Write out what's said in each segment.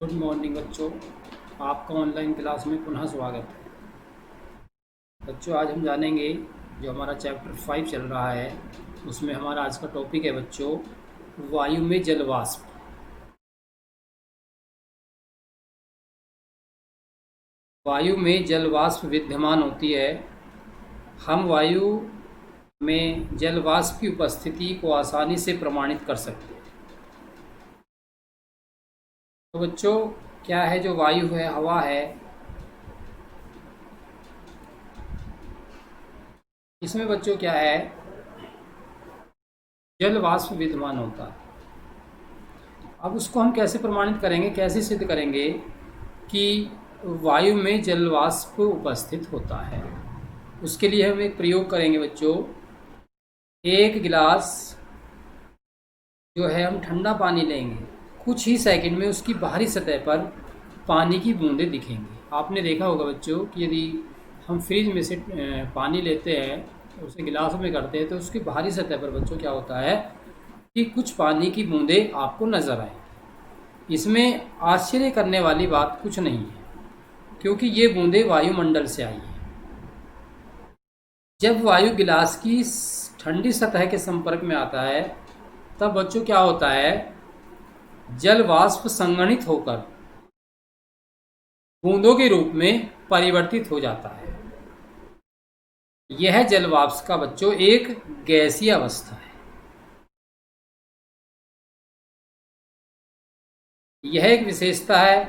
Good morning बच्चों, आपका online class में पुनः स्वागत है। बच्चों, आज हम जानेंगे जो हमारा चैप्टर 5 चल रहा है उसमें हमारा आज का टॉपिक है बच्चों वायु में जल वाष्प। वायु में जल वाष्प विद्यमान होती है। हम वायु में जल वाष्प की उपस्थिति को आसानी से प्रमाणित कर सकते हैं। तो बच्चों, क्या है जो वायु है, हवा है, इसमें बच्चों क्या है, जल वाष्प विद्यमान होता है। अब उसको हम कैसे प्रमाणित करेंगे, कैसे सिद्ध करेंगे कि वायु में जल वाष्प उपस्थित होता है। उसके लिए हम एक प्रयोग करेंगे बच्चों। एक गिलास जो है हम ठंडा पानी लेंगे, कुछ ही सेकंड में उसकी बाहरी सतह पर पानी की बूंदें दिखेंगी। आपने देखा होगा बच्चों कि यदि हम फ्रिज में से पानी लेते हैं, उसे गिलासों में करते हैं, तो उसकी बाहरी सतह पर बच्चों क्या होता है कि कुछ पानी की बूंदें आपको नजर आएंगी। इसमें आश्चर्य करने वाली बात कुछ नहीं है, क्योंकि ये बूंदें वायुमंडल से आई हैं। जब वायु गिलास की ठंडी सतह के संपर्क में आता है, तब बच्चों क्या होता है, जल वाष्प संघनित होकर बूंदों के रूप में परिवर्तित हो जाता है। यह जल वाष्प का बच्चों एक गैसीय अवस्था है। यह एक विशेषता है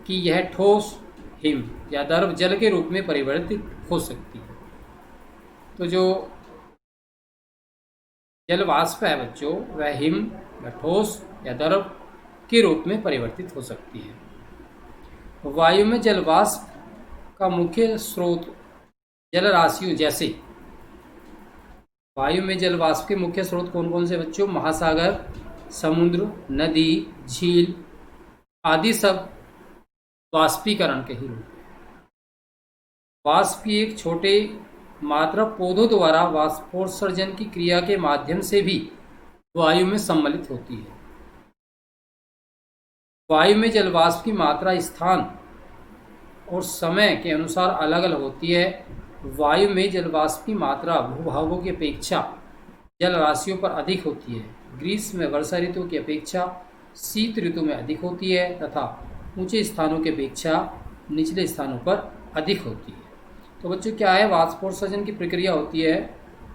कि यह ठोस, हिम या द्रव जल के रूप में परिवर्तित हो सकती है। तो जो जल वाष्प है बच्चों, वह हिम या ठोस या द्रव के रूप में परिवर्तित हो सकती है। वायु में जल वाष्प का मुख्य स्रोत जल राशियों जैसे, वायु में जल वाष्प के मुख्य स्रोत कौन कौन से बच्चों, महासागर, समुद्र, नदी, झील आदि सब वाष्पीकरण के ही रूप हैं। वाष्प की एक छोटे मात्रा पौधों द्वारा वाष्पोत्सर्जन की क्रिया के माध्यम से भी वायु में सम्मिलित होती है। वायु में जल वाष्प की मात्रा स्थान और समय के अनुसार अलग अलग होती है। वायु में जल वाष्प की मात्रा भूभागों की अपेक्षा जल राशियों पर अधिक होती है। ग्रीष्म में वर्षा ऋतु की अपेक्षा शीत ऋतु में अधिक होती है तथा ऊंचे स्थानों की अपेक्षा निचले स्थानों पर अधिक होती है। तो बच्चों क्या है, वाष्पोत्सर्जन की प्रक्रिया होती है,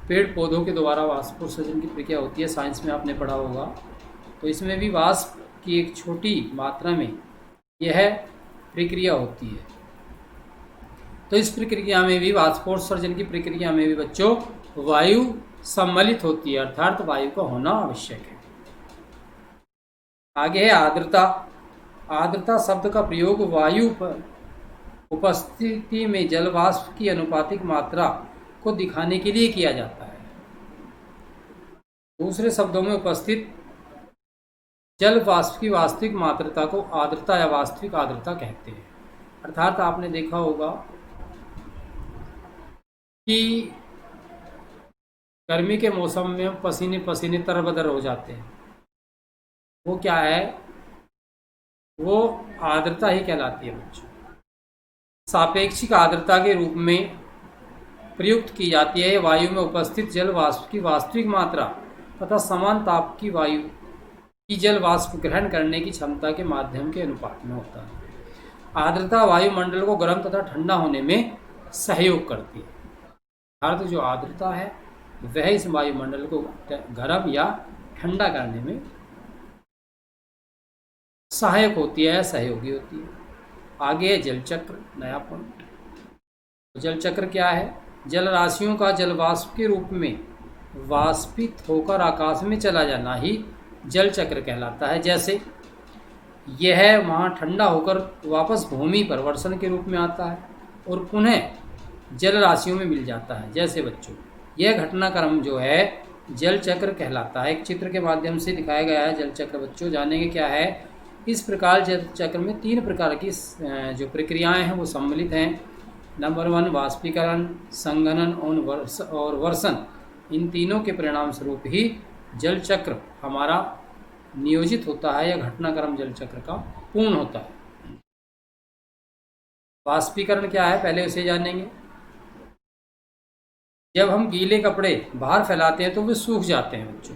पेड़ पौधों के द्वारा वाष्पोत्सर्जन की प्रक्रिया होती है, साइंस में आपने पढ़ा होगा। तो इसमें भी वाष्प की एक छोटी मात्रा में यह प्रक्रिया होती है। तो इस प्रक्रिया में भी, वाष्पोत्सर्जन की प्रक्रिया में भी बच्चों वायु सम्मिलित होती है, अर्थात वायु का होना आवश्यक है। आगे है आर्द्रता। आर्द्रता शब्द का प्रयोग वायु पर उपस्थिति में जल वाष्प की अनुपातिक मात्रा को दिखाने के लिए किया जाता है। दूसरे शब्दों में उपस्थित जल वाष्प की वास्तविक मात्रा को आर्द्रता या वास्तविक आर्द्रता कहते हैं। अर्थात आपने देखा होगा कि गर्मी के मौसम में हम पसीने पसीने तरबतर हो जाते हैं, वो क्या है, वो आर्द्रता ही कहलाती है बच्चों। सापेक्षिक आर्द्रता के रूप में प्रयुक्त की जाती है। वायु में उपस्थित जल वाष्प की वास्तविक मात्रा तथा समान ताप की वायु की जल वाष्प ग्रहण करने की क्षमता के माध्यम के अनुपात में होता है। आर्द्रता वायुमंडल को गर्म तथा ठंडा होने में सहयोग करती है। अर्थात जो आर्द्रता है वह इस वायुमंडल को गर्म या ठंडा करने में सहायक होती है, सहयोगी होती है। आगे है जल चक्र, नया पॉइंट। जल चक्र क्या है, जल राशियों का जल वाष्प के रूप में वाष्पित होकर आकाश में चला जाना ही जल चक्र कहलाता है। जैसे यह वहाँ ठंडा होकर वापस भूमि पर वर्षण के रूप में आता है और पुनः जल राशियों में मिल जाता है। जैसे बच्चों यह घटनाक्रम जो है जल चक्र कहलाता है। एक चित्र के माध्यम से दिखाया गया है जल चक्र। बच्चों जानेंगे क्या है। इस प्रकार जल चक्र में 3 प्रकार की जो प्रक्रियाएं हैं वो सम्मिलित हैं। नंबर 1 वाष्पीकरण, संघनन और वर्षण। इन तीनों के परिणाम स्वरूप ही जल चक्र हमारा नियोजित होता है या घटनाक्रम जल चक्र का पूर्ण होता है। वाष्पीकरण क्या है, पहले उसे जानेंगे। जब हम गीले कपड़े बाहर फैलाते हैं तो वे सूख जाते हैं बच्चों।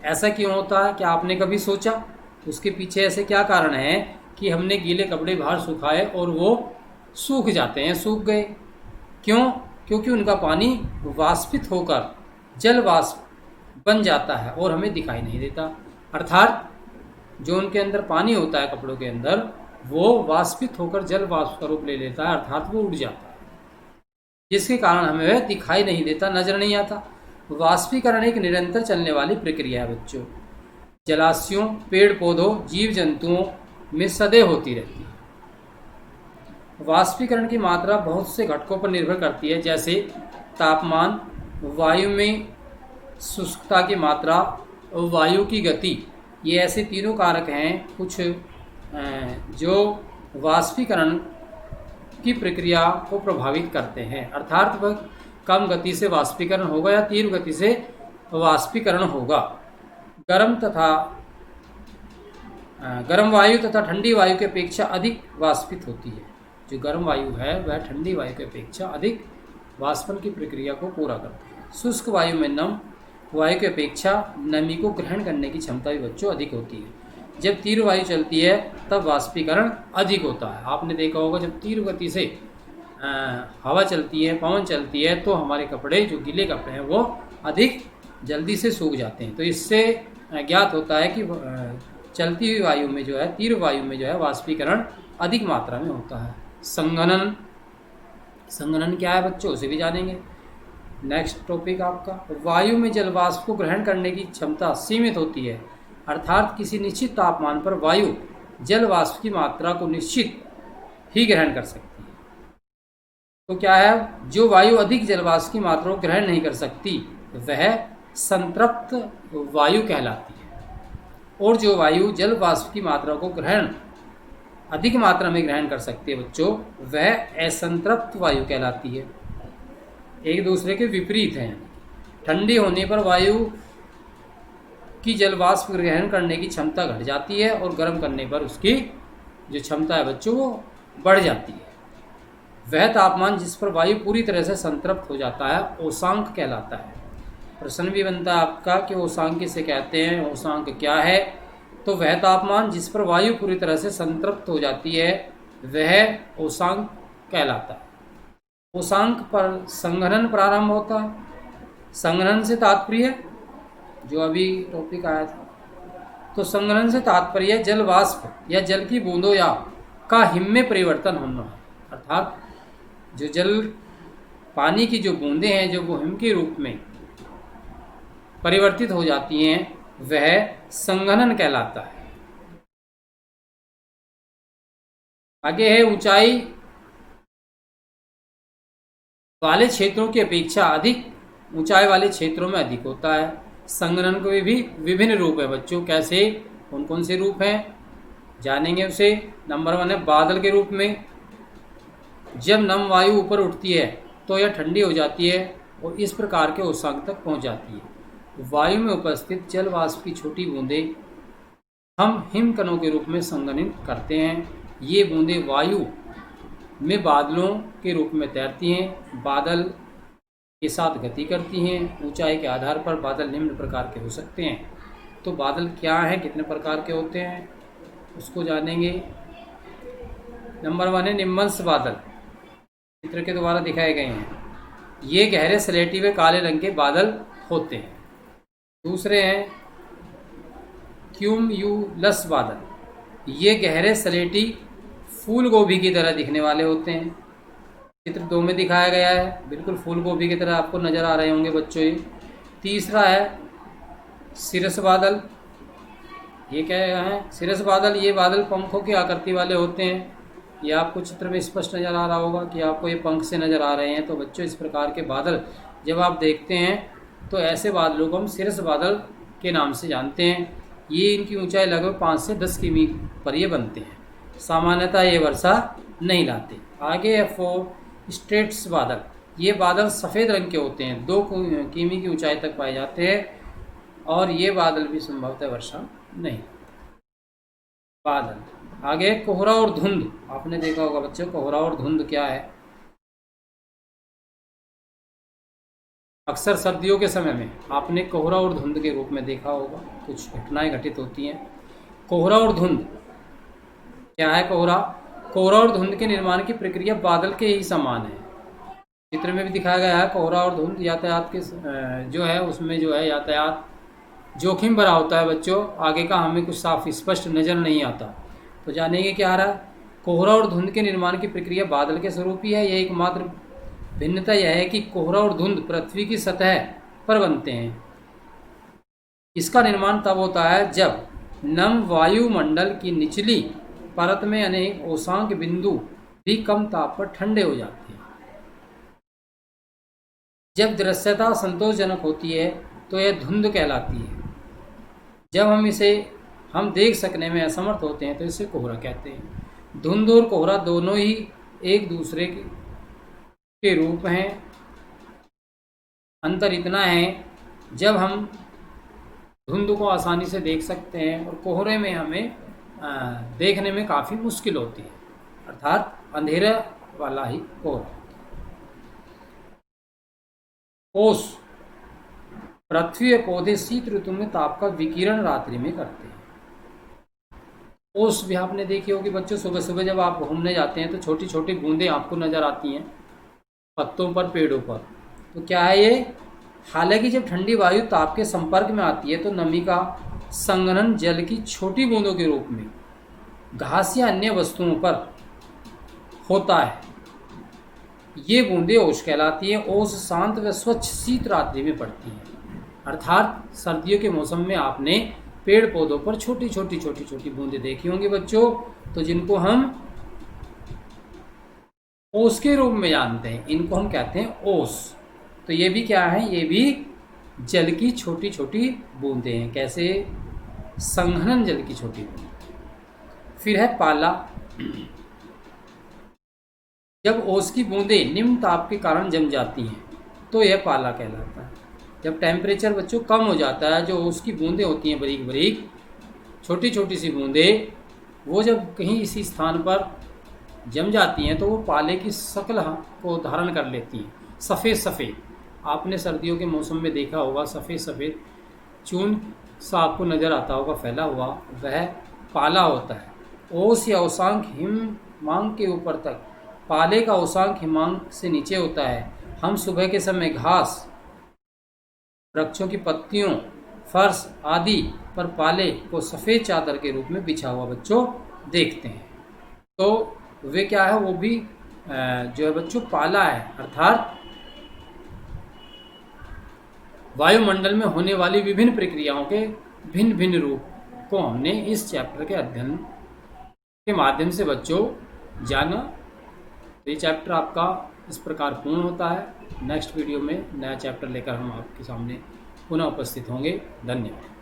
ऐसा क्यों होता है, क्या आपने कभी सोचा? उसके पीछे ऐसे क्या कारण है कि हमने गीले कपड़े बाहर सुखाए और वो सूख जाते हैं, सूख गए? क्यों? क्योंकि उनका पानी वाष्पित होकर जल वाष्प बन जाता है और हमें दिखाई नहीं देता। अर्थात जो उनके अंदर पानी होता है कपड़ों के अंदर, वो वाष्पित होकर जल वाष्प का रूप ले लेता है, अर्थात वो उड़ जाता है, जिसके कारण हमें वह दिखाई नहीं देता, नजर नहीं आता। वाष्पीकरण एक निरंतर चलने वाली प्रक्रिया है बच्चों। जलाशयों, पेड़ पौधों, जीव जंतुओं में सदैव होती रहती है। वाष्पीकरण की मात्रा बहुत से घटकों पर निर्भर करती है, जैसे तापमान, वायु में शुष्कता की मात्रा और वायु की गति। ये ऐसे तीनों कारक हैं कुछ जो वाष्पीकरण की प्रक्रिया को प्रभावित करते हैं। अर्थात वह कम गति से वाष्पीकरण होगा या तीव्र गति से वाष्पीकरण होगा। गर्म वायु तथा ठंडी वायु की अपेक्षा अधिक वाष्पित होती है। जो गर्म वायु है वह ठंडी वायु की अपेक्षा अधिक वाष्पन की प्रक्रिया को पूरा करती है। शुष्क वायु में नम वायु की अपेक्षा नमी को ग्रहण करने की क्षमता भी बच्चों अधिक होती है। जब तीव्र वायु चलती है तब वाष्पीकरण अधिक होता है। आपने देखा होगा जब तीव्र गति से हवा चलती है, पवन चलती है, तो हमारे कपड़े, जो गीले कपड़े हैं, वो अधिक जल्दी से सूख जाते हैं। तो इससे ज्ञात होता है कि चलती हुई वायु में जो है, तीव्र वायु में जो है वाष्पीकरण अधिक मात्रा में होता है। संघनन, संघनन क्या है बच्चों, उसे भी जानेंगे। नेक्स्ट टॉपिक आपका, वायु में जल वाष्प को ग्रहण करने की क्षमता सीमित होती है। अर्थात किसी निश्चित तापमान पर वायु जल वाष्प की मात्रा को निश्चित ही ग्रहण कर सकती है। तो क्या है, जो वायु अधिक जल वाष्प की मात्रा को ग्रहण नहीं कर सकती वह संतृप्त वायु कहलाती है, और जो वायु जल वाष्प की मात्रा को अधिक मात्रा में ग्रहण कर सकती है बच्चों, वह असंतृप्त वायु कहलाती है। एक दूसरे के विपरीत हैं। ठंडी होने पर वायु की जल वाष्प ग्रहण करने की क्षमता घट जाती है और गर्म करने पर उसकी जो क्षमता है बच्चों वो बढ़ जाती है। वह तापमान जिस पर वायु पूरी तरह से संतृप्त हो जाता है ओसांक कहलाता है। प्रश्न भी बनता है आपका कि ओसांक किसे कहते हैं, ओसांक क्या है? तो वह तापमान जिस पर वायु पूरी तरह से संतृप्त हो जाती है वह ओसांक कहलाता है। ओसांक पर संघनन प्रारंभ होता है। संघनन से तात्पर्य जो अभी टॉपिक आया था, तो संघनन से तात्पर्य जल वाष्प या जल की बूंदों या का हिम में परिवर्तन होना है। अर्थात जो जल, पानी की जो बूंदें हैं जो वो हिम के रूप में परिवर्तित हो जाती हैं, वह संघनन कहलाता है। आगे है ऊंचाई वाले क्षेत्रों की अपेक्षा अधिक ऊंचाई वाले क्षेत्रों में अधिक होता है। संघनन के भी विभिन्न रूप है बच्चों। कैसे, कौन कौन से रूप हैं जानेंगे उसे। नंबर 1 है बादल के रूप में। जब नम वायु ऊपर उठती है तो यह ठंडी हो जाती है और इस प्रकार के ओसांक तक पहुंच जाती है। वायु में उपस्थित जल वाष्प की छोटी बूंदें हम हिमकणों के रूप में संघनित करते हैं। ये बूंदें वायु में बादलों के रूप में तैरती हैं, बादल के साथ गति करती हैं। ऊंचाई के आधार पर बादल निम्न प्रकार के हो सकते हैं। तो बादल क्या हैं, कितने प्रकार के होते हैं, उसको जानेंगे। नंबर 1 है निम्बंश बादल, चित्र के द्वारा दिखाए गए हैं। ये गहरे सलेटी व काले रंग के बादल होते हैं। दूसरे हैं क्यूमुलस बादल। ये गहरे सलेटी फूल गोभी की तरह दिखने वाले होते हैं। चित्र 2 में दिखाया गया है, बिल्कुल फूल गोभी की तरह आपको नजर आ रहे होंगे बच्चों। ये तीसरा है सिरस बादल। ये क्या है, सिरस बादल, ये बादल पंखों की आकृति वाले होते हैं। ये आपको चित्र में स्पष्ट नज़र आ रहा होगा कि आपको ये पंख से नज़र आ रहे हैं। तो बच्चों इस प्रकार के बादल जब आप देखते हैं तो ऐसे बादलों को हम सिरस बादल के नाम से जानते हैं। ये इनकी ऊंचाई लगभग 5 से 10 किमी पर ये बनते हैं। सामान्यतः ये वर्षा नहीं लाते। आगे है 4 स्ट्रेट्स बादल। ये बादल सफ़ेद रंग के होते हैं, 2 किमी की ऊंचाई तक पाए जाते हैं और ये बादल भी संभवतः वर्षा नहीं। बादल। आगे कोहरा और धुंध, आपने देखा होगा बच्चों कोहरा और धुंध क्या है। अक्सर सर्दियों के समय में आपने कोहरा और धुंध के रूप में देखा होगा, कुछ घटनाएं घटित होती हैं। कोहरा और धुंध क्या है। कोहरा कोहरा और धुंध के निर्माण की प्रक्रिया बादल के ही समान है। चित्र में भी दिखाया गया है कोहरा और धुंध यातायात के जो है उसमें जो है यातायात जोखिम भरा होता है बच्चों, आगे का हमें कुछ साफ स्पष्ट नज़र नहीं आता। तो जानेंगे क्या आ रहा है। कोहरा और धुंध के निर्माण की प्रक्रिया बादल के स्वरूप ही है। यह एकमात्र भिन्नता यह है कि कोहरा और धुंध पृथ्वी की सतह पर बनते हैं। इसका निर्माण तब होता है जब नम वायुमंडल की निचली परत में अनेक औशांक बिंदु भी कम ताप पर ठंडे हो जाते हैं। जब दृश्यता संतोषजनक होती है तो यह धुंध कहलाती है। जब हम देख सकने में असमर्थ होते हैं तो इसे कोहरा कहते हैं। धुंध और कोहरा दोनों ही एक दूसरे के रूप हैं। अंतर इतना है जब हम धुंध को आसानी से देख सकते हैं और कोहरे में हमें देखने में काफ़ी मुश्किल होती है, अर्थात अंधेरा वाला ही कोहरा। ओस। पृथ्वी और पौधे शीत ऋतु में ताप का विकिरण रात्रि में करते हैं। ओस भी आपने देखी होगी बच्चों, सुबह सुबह जब आप घूमने जाते हैं तो छोटी छोटी बूंदें आपको नजर आती हैं पत्तों पर, पेड़ों पर। तो क्या है ये। हालांकि जब ठंडी वायु ताप के संपर्क में आती है तो नमी का संघनन जल की छोटी बूंदों के रूप में घास या अन्य वस्तुओं पर होता है। ये बूंदें ओस कहलाती हैं। ओस शांत व स्वच्छ शीत रात्रि में पड़ती हैं। अर्थात सर्दियों के मौसम में आपने पेड़ पौधों पर छोटी छोटी बूंदें देखी होंगी बच्चों, तो जिनको हम ओस के रूप में जानते हैं, इनको हम कहते हैं ओस। तो ये भी क्या है, ये भी जल की छोटी छोटी बूंदें हैं। कैसे। संघनन जल की छोटी बूंदें। फिर है पाला। जब ओस की बूंदें निम्न ताप के कारण जम जाती हैं तो यह पाला कहलाता है। जब टेम्परेचर बच्चों कम हो जाता है, जो ओस की बूंदें होती हैं बारीक बारीक छोटी छोटी सी बूंदें, वो जब कहीं इसी स्थान पर जम जाती हैं तो वो पाले की शक्ल को धारण कर लेती हैं। सफ़ेद सफ़ेद आपने सर्दियों के मौसम में देखा होगा, सफ़ेद सफ़ेद चून सा आपको नज़र आता होगा फैला हुआ, वह पाला होता है। ओस या औशांक हिमांक के ऊपर तक, पाले का औशांक हिमांक से नीचे होता है। हम सुबह के समय घास, वृक्षों की पत्तियों, फर्श आदि पर पाले को सफ़ेद चादर के रूप में बिछा हुआ बच्चों देखते हैं। तो वे क्या है, वो भी जो है बच्चों पाला है। अर्थात वायुमंडल में होने वाली विभिन्न प्रक्रियाओं के भिन्न भिन्न रूप को हमने इस चैप्टर के अध्ययन के माध्यम से बच्चों जाना। तो ये चैप्टर आपका इस प्रकार पूर्ण होता है। नेक्स्ट वीडियो में नया चैप्टर लेकर हम आपके सामने पुनः उपस्थित होंगे। धन्यवाद।